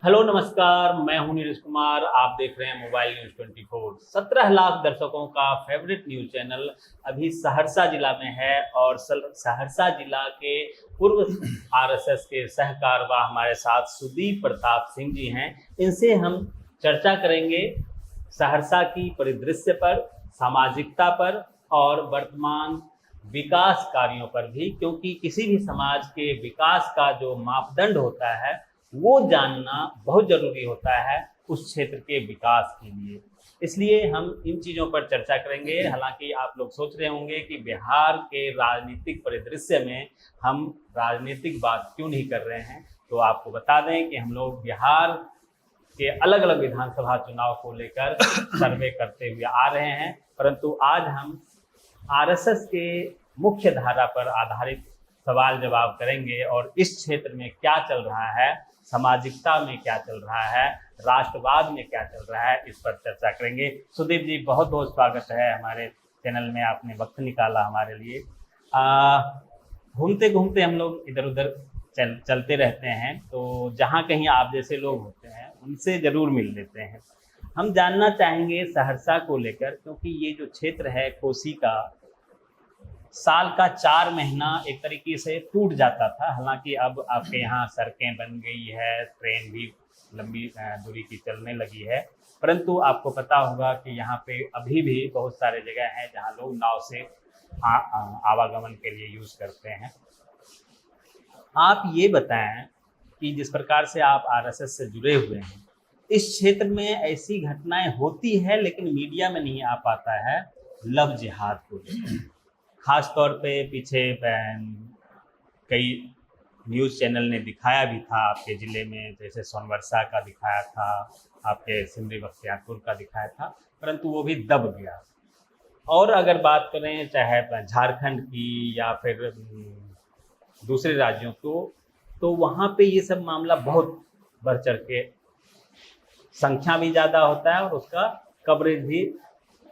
Hello नमस्कार, मैं हूं नीरज कुमार। आप देख रहे हैं मोबाइल न्यूज 24। 17 लाख दर्शकों का फेवरेट न्यूज चैनल अभी सहरसा जिला में है और सहरसा जिला के पूर्व आरएसएस के सहकारवा हमारे साथ सुदीप प्रताप सिंह जी हैं। इनसे हम चर्चा करेंगे सहरसा की परिदृश्य पर, सामाजिकता पर और वर्तमान विकास कार्यों पर भी, क्योंकि किसी भी समाज के विकास का जो मापदंड होता है वो जानना बहुत जरूरी होता है उस क्षेत्र के विकास के लिए। इसलिए हम इन चीज़ों पर चर्चा करेंगे। हालांकि आप लोग सोच रहे होंगे कि बिहार के राजनीतिक परिदृश्य में हम राजनीतिक बात क्यों नहीं कर रहे हैं, तो आपको बता दें कि हम लोग बिहार के अलग अलग विधानसभा चुनाव को लेकर सर्वे करते हुए आ रहे हैं, परंतु आज हम आरएसएस के मुख्य धारा पर आधारित सवाल जवाब करेंगे और इस क्षेत्र में क्या चल रहा है, सामाजिकता में क्या चल रहा है, राष्ट्रवाद में क्या चल रहा है, इस पर चर्चा करेंगे। सुदीप जी, बहुत बहुत स्वागत है हमारे चैनल में, आपने वक्त निकाला हमारे लिए। घूमते घूमते हम लोग इधर उधर चलते रहते हैं, तो जहाँ कहीं आप जैसे लोग होते हैं उनसे ज़रूर मिल लेते हैं। हम जानना चाहेंगे सहरसा को लेकर, क्योंकि ये जो क्षेत्र है कोसी का, साल का 4 महीना एक तरीके से टूट जाता था। हालांकि अब आपके यहाँ सड़कें बन गई है, ट्रेन भी लंबी दूरी की चलने लगी है, परंतु आपको पता होगा कि यहाँ पे अभी भी बहुत सारे जगह हैं जहाँ लोग नाव से आवागमन के लिए यूज़ करते हैं। आप ये बताएं कि जिस प्रकार से आप आरएसएस से जुड़े हुए हैं, इस क्षेत्र में ऐसी घटनाएं होती है लेकिन मीडिया में नहीं आ पाता है, लव जिहाद को लेकर। खास तौर पे पीछे कई न्यूज़ चैनल ने दिखाया भी था आपके ज़िले में, जैसे सोनवर्षा का दिखाया था, आपके सिमरी बख्तियारपुर का दिखाया था, परंतु वो भी दब गया। और अगर बात करें चाहे झारखंड की या फिर दूसरे राज्यों को, तो वहाँ पे ये सब मामला बहुत बढ़ चढ़ के, संख्या भी ज़्यादा होता है और उसका कवरेज भी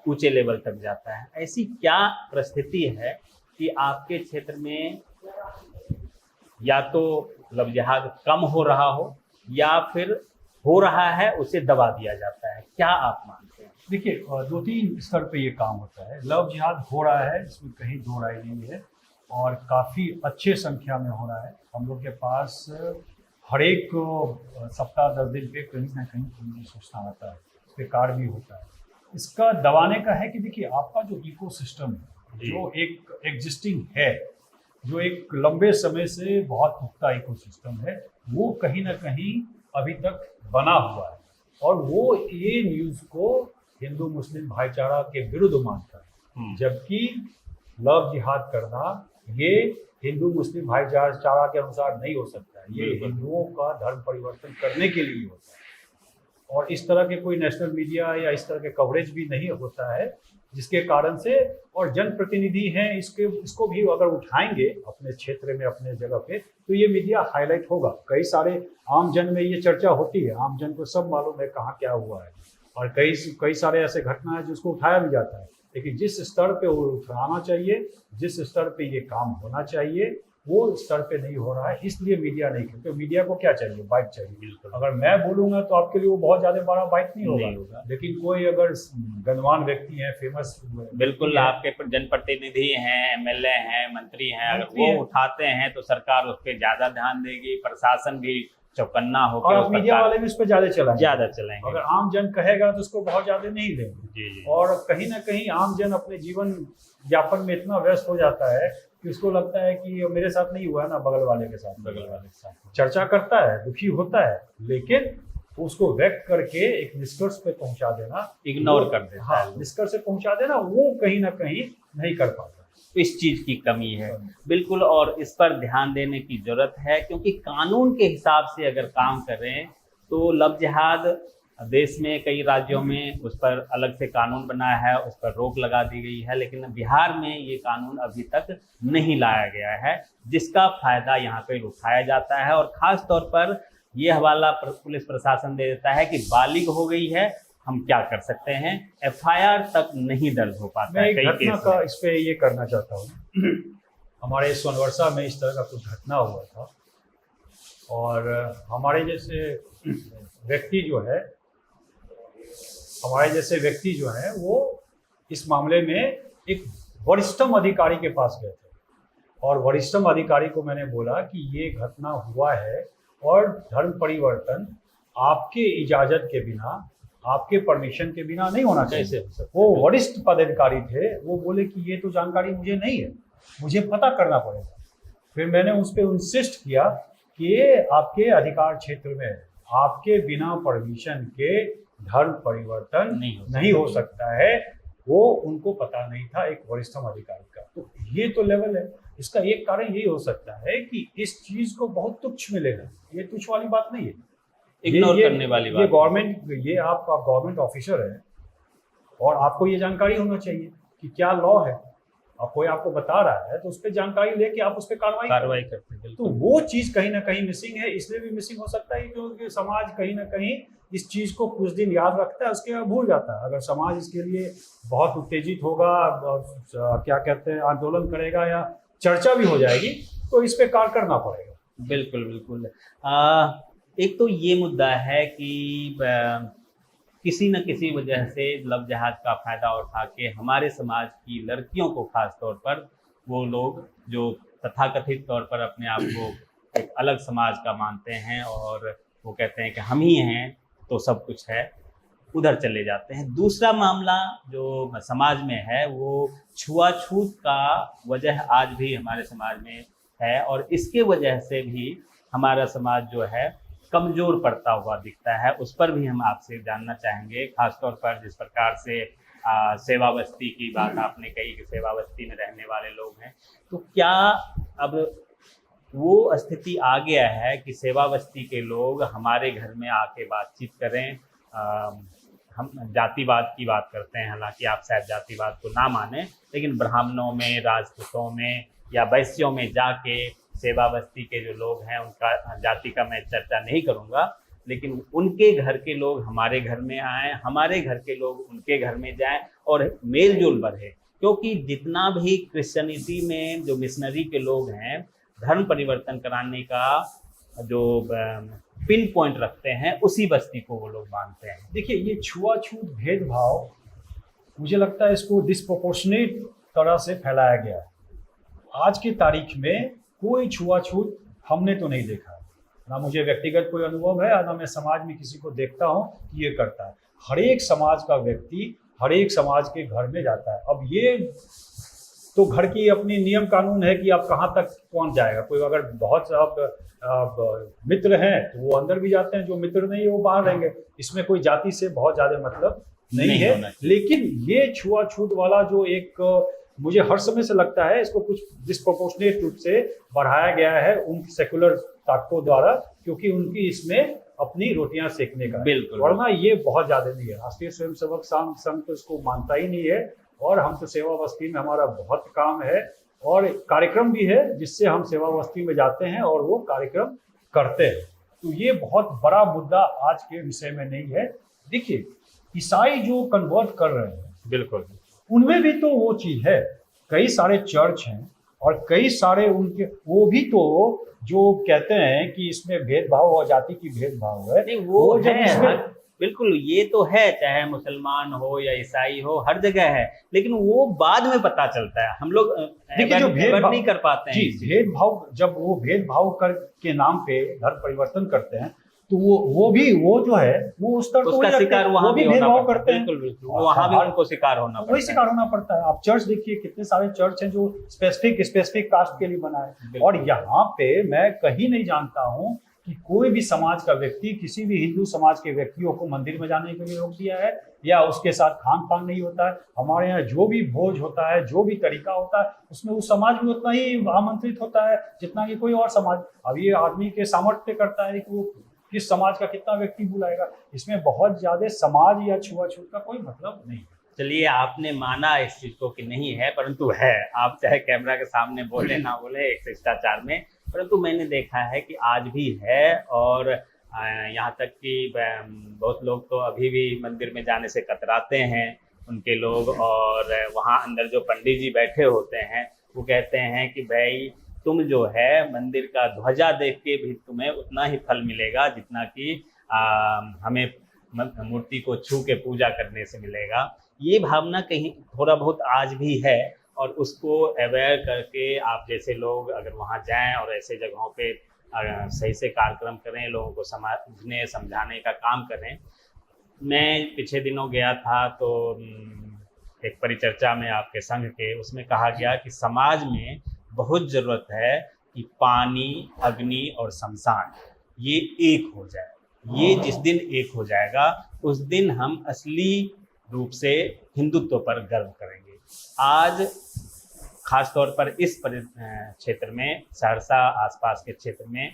ऊंचे लेवल तक जाता है। ऐसी क्या परिस्थिति है कि आपके क्षेत्र में या तो लव जिहाद कम हो रहा हो या फिर हो रहा है उसे दबा दिया जाता है, क्या आप मानते हैं? देखिए, 2-3 स्तर पे ये काम होता है। लव जिहाद हो रहा है, इसमें कहीं दो राय नहीं है और काफ़ी अच्छे संख्या में हो रहा है। हम लोग के पास हर एक सप्ताह 10 दिन पे कहीं ना कहीं कोई सूचना आता है, इस पर कार्य भी होता है। इसका दबाने का है कि देखिए, आपका जो इकोसिस्टम है, जो एक एग्जिस्टिंग है, जो एक लंबे समय से बहुत पुख्ता इकोसिस्टम है, वो कहीं ना कहीं अभी तक बना हुआ है और वो ये न्यूज़ को हिंदू मुस्लिम भाईचारा के विरुद्ध मानता है, जबकि लव जिहाद करना ये हिंदू मुस्लिम भाईचारा के अनुसार नहीं हो सकता है। ये हिंदुओं का धर्म परिवर्तन करने के लिए होता है और इस तरह के कोई नेशनल मीडिया या इस तरह के कवरेज भी नहीं होता है, जिसके कारण से, और जनप्रतिनिधि हैं इसको भी अगर उठाएंगे अपने क्षेत्र में, अपने जगह पे, तो ये मीडिया हाईलाइट होगा। कई सारे आम जन में ये चर्चा होती है, आम जन को सब मालूम है कहाँ क्या हुआ है, और कई सारे ऐसे घटना है जिसको उठाया भी जाता है। लेकिन जिस स्तर पे वो उठाना चाहिए, जिस स्तर पे ये काम होना चाहिए, वो स्तर पे नहीं हो रहा है, इसलिए मीडिया नहीं, क्योंकि मीडिया को क्या चाहिए? बाइट चाहिए। अगर मैं बोलूंगा तो आपके लिए वो बहुत ज्यादा बड़ा बाइट नहीं होगा, लेकिन कोई अगर गणमान्य व्यक्ति है, फेमस, बिल्कुल आपके जनप्रतिनिधि हैं, एमएलए हैं, मंत्री हैं, अगर वो उठाते हैं तो सरकार उस पर ज्यादा ध्यान देगी, प्रशासन भी चौकन्ना होकर, और मीडिया वाले भी उस पर ज्यादा चलाएंगे। अगर आम जन कहेगा तो उसको बहुत ज्यादा नहीं लेंगे। और कहीं ना कहीं आम जन अपने जीवन यापन में इतना व्यस्त हो जाता है कि उसको लगता है कि मेरे साथ नहीं हुआ है ना, बगल वाले के साथ चर्चा करता है, दुखी होता है, लेकिन उसको व्यक्त करके एक निष्कर्ष पे पहुंचा देना, इग्नोर कर देना, हाँ, निष्कर्ष पे पहुंचा देना, वो कहीं ना कहीं नहीं कर पाता। इस चीज की कमी है बिल्कुल, और इस पर ध्यान देने की जरूरत है, क्योंकि कानून के हिसाब से अगर काम करें तो लव जिहाद देश में कई राज्यों में उस पर अलग से कानून बना है, उस पर रोक लगा दी गई है, लेकिन बिहार में ये कानून अभी तक नहीं लाया गया है, जिसका फायदा यहाँ पे उठाया जाता है। और खास तौर पर ये हवाला पुलिस प्रशासन दे देता है कि बालिग हो गई है, हम क्या कर सकते हैं, एफआईआर तक नहीं दर्ज हो पाता है। कई घटना का इस पे ये करना चाहता हूँ। हमारे सोनवर्षा में इस तरह का कुछ घटना हुआ था और हमारे जैसे व्यक्ति जो है हमारे जैसे व्यक्ति जो है वो इस मामले में एक वरिष्ठतम अधिकारी के पास गए थे और वरिष्ठतम अधिकारी को मैंने बोला कि ये घटना हुआ है और धर्म परिवर्तन आपके इजाज़त के बिना, आपके परमिशन के बिना नहीं होना चाहिए। वो वरिष्ठ पदाधिकारी थे, वो बोले कि ये तो जानकारी मुझे नहीं है, मुझे पता करना पड़ेगा। फिर मैंने उस पर इंसिस्ट किया कि ये आपके अधिकार क्षेत्र में है, आपके बिना परमिशन के धर्म परिवर्तन नहीं हो सकता है। वो उनको पता नहीं था, एक वरिष्ठतम अधिकारी का। तो ये तो लेवल है। इसका एक कारण यही हो सकता है कि इस चीज को बहुत तुच्छ मिलेगा, ये तुच्छ वाली बात नहीं है, इग्नोर करने वाली बात। ये गवर्नमेंट, ये आप गवर्नमेंट ऑफिसर है और आपको ये जानकारी होना चाहिए कि क्या लॉ है। अब कोई आपको बता रहा है तो उस पर जानकारी लेके आप उस पर कार्रवाई करते हैं। तो वो चीज कहीं ना कहीं मिसिंग है। इसलिए भी मिसिंग हो सकता है क्योंकि समाज कहीं ना कहीं इस चीज को कुछ दिन याद रखता है, उसके बाद भूल जाता है। अगर समाज इसके लिए बहुत उत्तेजित होगा, क्या कहते हैं, आंदोलन करेगा या चर्चा भी हो जाएगी, तो इस पे कार्य करना पड़ेगा। बिल्कुल बिल्कुल। एक तो ये मुद्दा है कि किसी न किसी वजह से लव जहाज का फायदा उठा के हमारे समाज की लड़कियों को खास तौर पर, वो लोग जो तथाकथित तौर पर अपने आप को एक अलग समाज का मानते हैं और वो कहते हैं कि हम ही हैं तो सब कुछ है, उधर चले जाते हैं। दूसरा मामला जो समाज में है वो छुआछूत का वजह आज भी हमारे समाज में है और इसके वजह से भी हमारा समाज जो है कमज़ोर पड़ता हुआ दिखता है। उस पर भी हम आपसे जानना चाहेंगे, खासतौर पर जिस प्रकार से सेवा बस्ती की बात आपने कही कि सेवा बस्ती में रहने वाले लोग हैं, तो क्या अब वो स्थिति आ गया है कि सेवा बस्ती के लोग हमारे घर में आके बातचीत करें? हम जातिवाद की बात करते हैं, हालांकि आप शायद जातिवाद को ना माने, लेकिन ब्राह्मणों में, राजपूतों में या वैश्यों में जाके सेवा बस्ती के जो लोग हैं, उनका जाति का मैं चर्चा नहीं करूँगा, लेकिन उनके घर के लोग हमारे घर में आएँ, हमारे घर के लोग उनके घर में जाएं और मेल जोल बढ़े। क्योंकि जितना भी क्रिश्चियनिटी में जो मिशनरी के लोग हैं, धर्म परिवर्तन कराने का जो पिन पॉइंट रखते हैं, उसी बस्ती को वो लोग मानते हैं। देखिए, ये छुआछूत भेदभाव, मुझे लगता है इसको डिस्प्रोपोर्शनेट तरह से फैलाया गया है। आज की तारीख में कोई छुआछूत हमने तो नहीं देखा, ना मुझे व्यक्तिगत कोई अनुभव है, ना मैं समाज में किसी को देखता हूँ कि ये करता है। हर एक समाज का व्यक्ति हर एक समाज के घर में जाता है। अब ये तो घर की अपनी नियम कानून है कि आप कहाँ तक पहुँच जाएगा। कोई अगर बहुत आप मित्र हैं तो वो अंदर भी जाते हैं, जो मित्र नहीं है वो बाहर रहेंगे। इसमें कोई जाति से बहुत ज़्यादा मतलब नहीं है। लेकिन ये छुआछूत वाला जो एक मुझे हर समय से लगता है, इसको कुछ डिस्प्रोपोर्शनेट रूप से बढ़ाया गया है उन सेकुलर ताकतों द्वारा, क्योंकि उनकी इसमें अपनी रोटियां सेकने का, बिल्कुल, वरना ये बहुत ज्यादा नहीं है। राष्ट्रीय स्वयंसेवक संघ तो इसको मानता ही नहीं है और हम तो सेवा बस्ती में हमारा बहुत काम है और कार्यक्रम भी है जिससे हम सेवा बस्ती में जाते हैं और वो कार्यक्रम करते हैं। तो ये बहुत बड़ा मुद्दा आज के विषय में नहीं है। देखिए, ईसाई जो कन्वर्ट कर रहे हैं, बिल्कुल, उनमें भी तो वो चीज है, कई सारे चर्च हैं और कई सारे उनके, वो भी तो जो कहते हैं कि इसमें भेदभाव और जाति की भेदभाव है, नहीं वो है, बिल्कुल ये तो है, चाहे मुसलमान हो या ईसाई हो, हर जगह है, लेकिन वो बाद में पता चलता है। हम लोग देखिए, जो भेदभाव नहीं कर पाते हैं, भेदभाव, जब वो भेदभाव कर के नाम पे धर्म परिवर्तन करते हैं तो वो जो है वो उस तरह उसका शिकार वहाँ भी भेदभाव करते हैं। बिल्कुल, वहाँ भी उनको शिकार होना पड़ता है। वही शिकार होना पड़ता है। आप चर्च देखिए, कितने सारे चर्च हैं जो स्पेसिफिक कास्ट के लिए बनाए, और यहाँ पे मैं कहीं नहीं जानता हूँ कि कोई भी समाज का व्यक्ति किसी भी हिंदू समाज के व्यक्तियों को मंदिर में जाने के लिए रोक दिया है या उसके साथ खान पान नहीं होता है। हमारे यहाँ जो भी भोज होता है, जो भी तरीका होता है, उसमें वो समाज भी उतना ही आमंत्रित होता है जितना कि कोई और समाज। अब ये आदमी के सामर्थ्य पे करता है कि वो किस समाज का कितना व्यक्ति बुलाएगा। इसमें बहुत ज्यादा समाज या छुआछूत का कोई मतलब नहीं है। चलिए, आपने माना इस चीज को कि नहीं है, परंतु है। आप चाहे कैमरा के सामने बोले ना बोले एक शिष्टाचार में, परंतु मैंने देखा है कि आज भी है। और यहाँ तक कि बहुत लोग तो अभी भी मंदिर में जाने से कतराते हैं उनके लोग, और वहाँ अंदर जो पंडित जी बैठे होते हैं वो कहते हैं कि भाई तुम जो है मंदिर का ध्वजा देख के भी तुम्हें उतना ही फल मिलेगा जितना कि हमें मूर्ति को छू के पूजा करने से मिलेगा। ये भावना कहीं थोड़ा बहुत आज भी है, और उसको अवेयर करके आप जैसे लोग अगर वहाँ जाएं और ऐसे जगहों पे सही से कार्यक्रम करें, लोगों को समझने समझाने का काम करें। मैं पिछले दिनों गया था तो एक परिचर्चा में आपके संघ के, उसमें कहा गया कि समाज में बहुत ज़रूरत है कि पानी, अग्नि और शमशान ये एक हो जाए। ये जिस दिन एक हो जाएगा उस दिन हम असली रूप से हिंदुत्व पर गर्व करेंगे। आज खास तौर पर इस क्षेत्र में, सहरसा आसपास के क्षेत्र में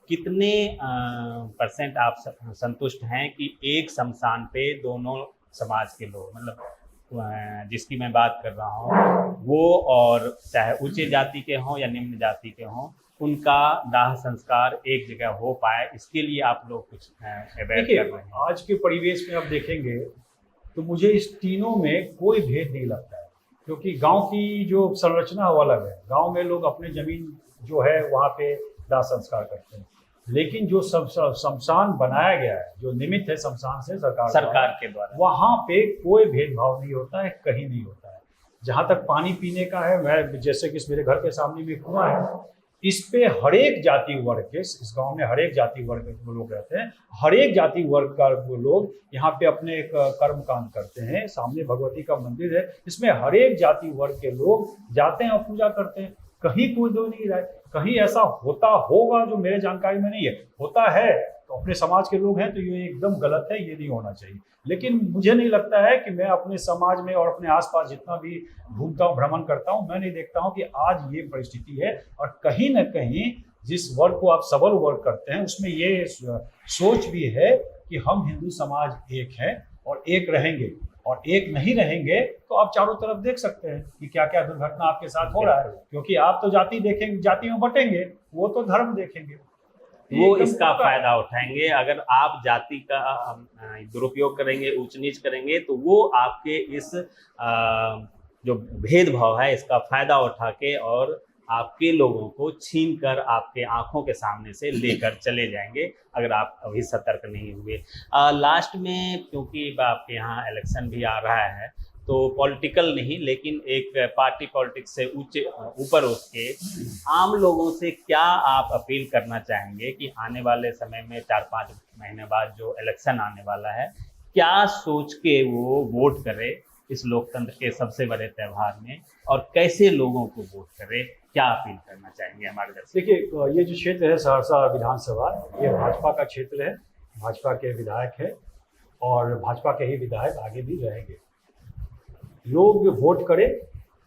कितने परसेंट आप संतुष्ट हैं कि एक शमशान पे दोनों समाज के लोग, मतलब जिसकी मैं बात कर रहा हूँ वो, और चाहे ऊंचे जाति के हों या निम्न जाति के हों, उनका दाह संस्कार एक जगह हो पाए, इसके लिए आप लोग कुछ अवेयर कर रहे हैं? आज के परिवेश में आप देखेंगे तो मुझे इस तीनों में कोई भेद नहीं लगता है, क्योंकि गांव की जो संरचना वो अलग है। गांव में लोग अपने जमीन जो है वहाँ पे दाह संस्कार करते हैं, लेकिन जो शमशान बनाया गया है, जो निमित्त है शमशान से सरकार के द्वारा, वहाँ पे कोई भेदभाव नहीं होता है, कहीं नहीं होता है। जहाँ तक पानी पीने का है, मैं जैसे कि मेरे घर के सामने में कुआं है, इस पे हर एक जाति वर्ग के, इस गांव में हर एक जाति वर्ग के लोग रहते हैं, हर एक जाति वर्ग का लोग यहाँ पे अपने कर्म कांड करते हैं। सामने भगवती का मंदिर है, इसमें हर एक जाति वर्ग के लोग जाते हैं और पूजा करते हैं। कहीं कोई दो नहीं रहा है, कहीं ऐसा होता होगा जो मेरे जानकारी में नहीं है। होता है तो अपने समाज के लोग हैं तो ये एकदम गलत है, ये नहीं होना चाहिए। लेकिन मुझे नहीं लगता है कि मैं अपने समाज में और अपने आसपास जितना भी घूमता हूँ, भ्रमण करता हूँ, मैं नहीं देखता हूँ कि आज ये परिस्थिति है। और कहीं ना कहीं जिस वर्ग को आप सबल वर्ग करते हैं उसमें ये सोच भी है कि हम हिंदू समाज एक है और एक रहेंगे, और एक नहीं रहेंगे तो आप चारों तरफ देख सकते हैं कि क्या क्या दुर्घटना आपके साथ हो रहा है। क्योंकि आप तो जाति देखेंगे, जाति में बटेंगे, वो तो धर्म देखेंगे, वो इसका फायदा उठाएंगे। अगर आप जाति का दुरुपयोग करेंगे, ऊंच नीच करेंगे, तो वो आपके इस जो भेदभाव है इसका फायदा उठा के और आपके लोगों को छीन कर आपके आंखों के सामने से लेकर चले जाएंगे, अगर आप अभी सतर्क नहीं हुए। लास्ट में, क्योंकि आपके यहाँ इलेक्शन भी आ रहा है, तो पॉलिटिकल नहीं लेकिन एक पार्टी पॉलिटिक्स से ऊपर उठ के आम लोगों से क्या आप अपील करना चाहेंगे कि आने वाले समय में 4-5 महीने बाद जो इलेक्शन आने वाला है, क्या सोच के वो वोट करे इस लोकतंत्र के सबसे बड़े त्यौहार में, और कैसे लोगों को वोट करे, क्या अपील करना चाहेंगे हमारे दर्शक? देखिए, ये जो क्षेत्र है सहरसा विधानसभा, ये भाजपा का क्षेत्र है, भाजपा के विधायक है और भाजपा के ही विधायक आगे भी रहेंगे। लोग वोट करें,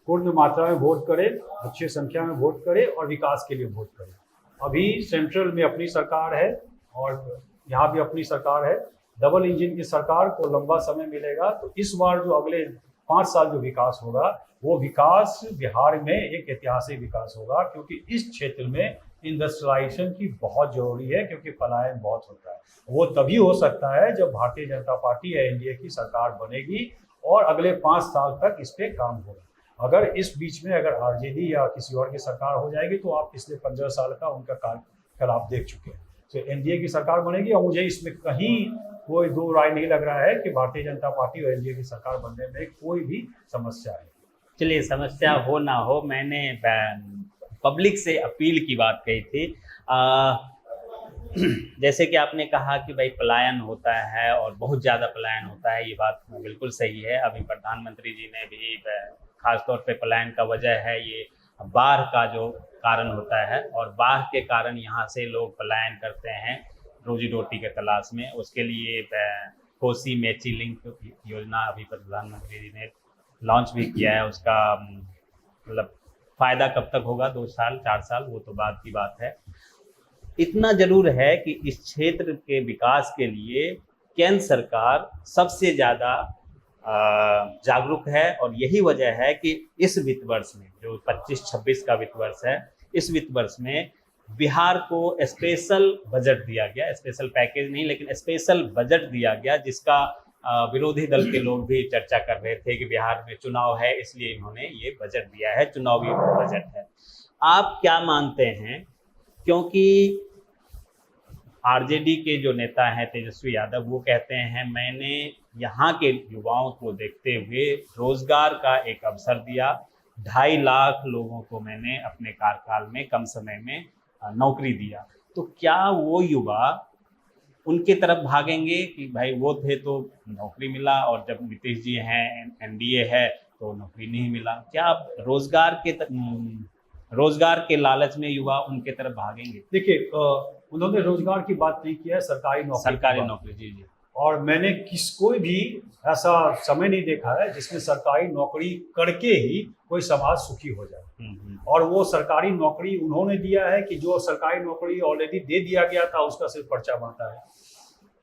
पूर्ण मात्रा में वोट करें, अच्छी संख्या में वोट करें और विकास के लिए वोट करें। अभी सेंट्रल में अपनी सरकार है और यहाँ भी अपनी सरकार है। डबल इंजन की सरकार को लंबा समय मिलेगा, तो इस बार जो अगले 5 साल जो विकास होगा, वो विकास बिहार में एक ऐतिहासिक विकास होगा, क्योंकि इस क्षेत्र में इंडस्ट्रियलाइजेशन की बहुत जरूरी है, क्योंकि पलायन बहुत होता है। वो तभी हो सकता है जब भारतीय जनता पार्टी या एनडीए की सरकार बनेगी और अगले 5 साल तक इस पे काम होगा। अगर इस बीच में अगर आरजेडी या किसी और की सरकार हो जाएगी तो आप पिछले 15 साल का उनका कार्यकाल आप देख चुके हैं। तो एनडीए की सरकार बनेगी और मुझे इसमें कहीं कोई दो राय नहीं लग रहा है कि भारतीय जनता पार्टी और एनडीए की सरकार बनने में कोई भी समस्या है। चलिए, समस्या हो ना हो, मैंने पब्लिक से अपील की बात कही थी। जैसे कि आपने कहा कि भाई पलायन होता है और बहुत ज़्यादा पलायन होता है, ये बात बिल्कुल सही है। अभी प्रधानमंत्री जी ने भी खास तौर पे पलायन का वजह है ये बाढ़ का जो कारण होता है, और बाढ़ के कारण यहाँ से लोग पलायन करते हैं रोजी रोटी के तलाश में। उसके लिए कोसी मेची लिंक योजना अभी प्रधानमंत्री जी ने लॉन्च भी किया है। उसका मतलब फ़ायदा कब तक होगा, 2 साल 4 साल, वो तो बाद की बात है। इतना जरूर है कि इस क्षेत्र के विकास के लिए केंद्र सरकार सबसे ज़्यादा जागरूक है, और यही वजह है कि इस वित्त वर्ष में जो 25-26 का वित्त वर्ष है, इस वित्त वर्ष में बिहार को स्पेशल बजट दिया गया। स्पेशल पैकेज नहीं लेकिन स्पेशल बजट दिया गया, जिसका विरोधी दल के लोग भी चर्चा कर रहे थे कि बिहार में चुनाव है इसलिए इन्होंने ये बजट दिया है, चुनावी बजट है। आप क्या मानते हैं, क्योंकि आरजेडी के जो नेता हैं तेजस्वी यादव, वो कहते हैं मैंने यहाँ के युवाओं को देखते हुए रोजगार का एक अवसर दिया, 2.5 लाख लोगों को मैंने अपने कार्यकाल में कम समय में नौकरी दिया। तो क्या वो युवा उनके तरफ भागेंगे कि भाई वो थे तो नौकरी मिला और जब नीतीश जी हैं, एनडीए है तो नौकरी नहीं मिला? क्या आप रोजगार के लालच में युवा उनके तरफ भागेंगे? देखिए, उन्होंने रोजगार की बात नहीं किया है, सरकारी नौकरी जी जी। और मैंने कोई भी ऐसा समय नहीं देखा है जिसमें सरकारी नौकरी करके ही कोई समाज सुखी हो जाए। और वो सरकारी नौकरी उन्होंने दिया है कि जो सरकारी नौकरी ऑलरेडी दे दिया गया था उसका सिर्फ पर्चा बांटा है।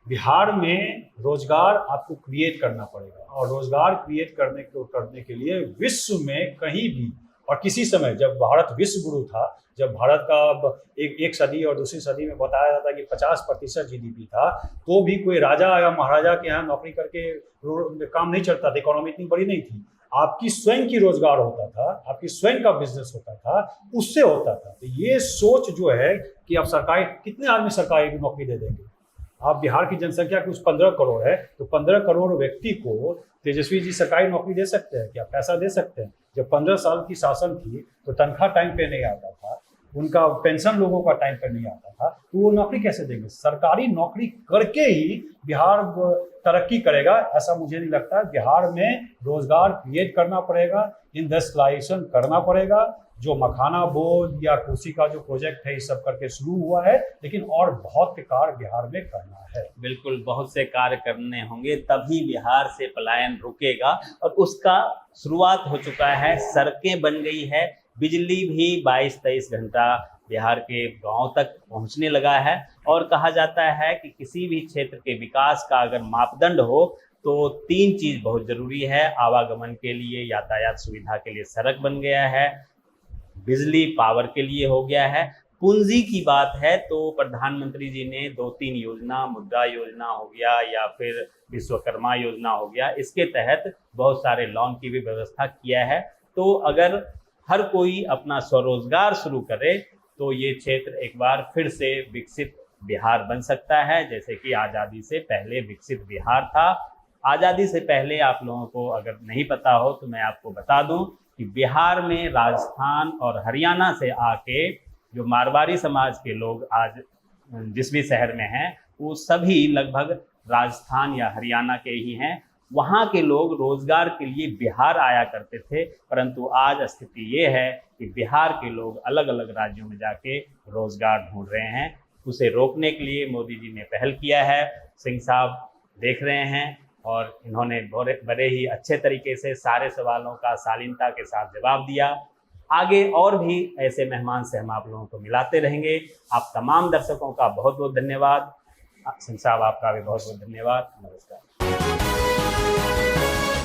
बिहार में रोजगार आपको क्रिएट करना पड़ेगा, और रोजगार क्रिएट करने के लिए विश्व में कहीं भी और किसी समय, जब भारत विश्व गुरु था, जब भारत का एक सदी और दूसरी सदी में बताया जाता कि 50% GDP था, तो भी कोई राजा या महाराजा के यहाँ नौकरी करके काम नहीं चलता था, इकोनॉमी इतनी बड़ी नहीं थी। आपकी स्वयं की रोजगार होता था, आपकी स्वयं का बिजनेस होता था, उससे होता था। तो ये सोच जो है कि अब सरकारी कितने आदमी सरकारी नौकरी दे देंगे? आप बिहार की जनसंख्या कुछ 15 करोड़ है, तो 15 करोड़ व्यक्ति को तेजस्वी जी सरकारी नौकरी दे सकते हैं क्या? पैसा दे सकते हैं? जब 15 साल की शासन थी तो तनख्वाह टाइम पे नहीं आता था, उनका पेंशन लोगों का टाइम पे नहीं आता था, तो वो नौकरी कैसे देंगे? सरकारी नौकरी करके ही बिहार तरक्की करेगा, ऐसा मुझे नहीं लगता। बिहार में रोजगार क्रिएट करना पड़ेगा, इंडस्ट्रियलाइजेशन करना पड़ेगा। जो मखाना बोर्ड या कृषि का जो प्रोजेक्ट है, इस सब करके शुरू हुआ है, लेकिन और बहुत कार्य बिहार में करना है। बिल्कुल, बहुत से कार्य करने होंगे, तभी बिहार से पलायन रुकेगा, और उसका शुरुआत हो चुका है। सड़कें बन गई है, बिजली भी 22-23 घंटा बिहार के गांव तक पहुंचने लगा है। और कहा जाता है कि किसी भी क्षेत्र के विकास का अगर मापदंड हो तो 3 चीज़ बहुत ज़रूरी है। आवागमन के लिए, यातायात सुविधा के लिए सड़क बन गया है, बिजली पावर के लिए हो गया है। पूंजी की बात है तो प्रधानमंत्री जी ने 2-3 योजना, मुद्रा योजना हो गया या फिर विश्वकर्मा योजना हो गया, इसके तहत बहुत सारे लोन की भी व्यवस्था किया है। तो अगर हर कोई अपना स्वरोजगार शुरू करे तो ये क्षेत्र एक बार फिर से विकसित बिहार बन सकता है, जैसे कि आज़ादी से पहले विकसित बिहार था। आज़ादी से पहले आप लोगों को अगर नहीं पता हो तो मैं आपको बता दूं कि बिहार में राजस्थान और हरियाणा से आके जो मारवाड़ी समाज के लोग आज जिस भी शहर में हैं, वो सभी लगभग राजस्थान या हरियाणा के ही हैं। वहाँ के लोग रोजगार के लिए बिहार आया करते थे, परंतु आज स्थिति ये है कि बिहार के लोग अलग अलग राज्यों में जाके रोजगार ढूंढ रहे हैं। उसे रोकने के लिए मोदी जी ने पहल किया है। सिंह साहब देख रहे हैं और इन्होंने बड़े ही अच्छे तरीके से सारे सवालों का शालीनता के साथ जवाब दिया। आगे और भी ऐसे मेहमान से हम आप लोगों को मिलाते रहेंगे। आप तमाम दर्शकों का बहुत बहुत धन्यवाद। सिंह साहब आपका भी बहुत बहुत धन्यवाद। नमस्कार।